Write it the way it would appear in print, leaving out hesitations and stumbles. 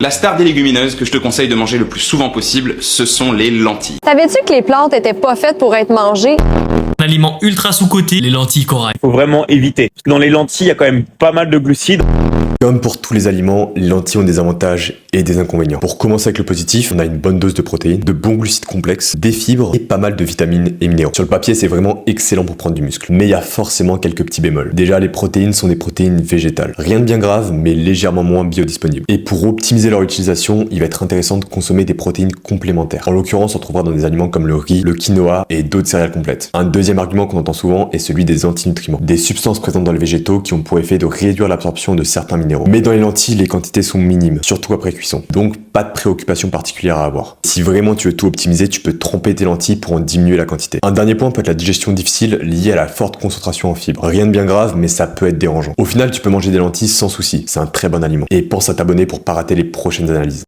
La star des légumineuses que je te conseille de manger le plus souvent possible, ce sont les lentilles. Savais-tu que les plantes étaient pas faites pour être mangées? Un aliment ultra sous-coté, les lentilles corail. Faut vraiment éviter. Parce que dans les lentilles, il y a quand même pas mal de glucides. Comme pour tous les aliments, les lentilles ont des avantages et des inconvénients. Pour commencer avec le positif, on a une bonne dose de protéines, de bons glucides complexes, des fibres et pas mal de vitamines et minéraux. Sur le papier, c'est vraiment excellent pour prendre du muscle. Mais il y a forcément quelques petits bémols. Déjà, les protéines sont des protéines végétales. Rien de bien grave, mais légèrement moins biodisponibles. Et pour optimiser leur utilisation, il va être intéressant de consommer des protéines complémentaires. En l'occurrence, on trouvera dans des aliments comme le riz, le quinoa et d'autres céréales complètes. Un deuxième argument qu'on entend souvent est celui des antinutriments. Des substances présentes dans les végétaux qui ont pour effet de réduire l'absorption de certains minéraux. Mais dans les lentilles, les quantités sont minimes, surtout après cuisson. Donc, pas de préoccupation particulière à avoir. Si vraiment tu veux tout optimiser, tu peux tremper tes lentilles pour en diminuer la quantité. Un dernier point peut être la digestion difficile liée à la forte concentration en fibres. Rien de bien grave, mais ça peut être dérangeant. Au final, tu peux manger des lentilles sans souci. C'est un très bon aliment. Et pense à t'abonner pour pas rater les prochaines analyses.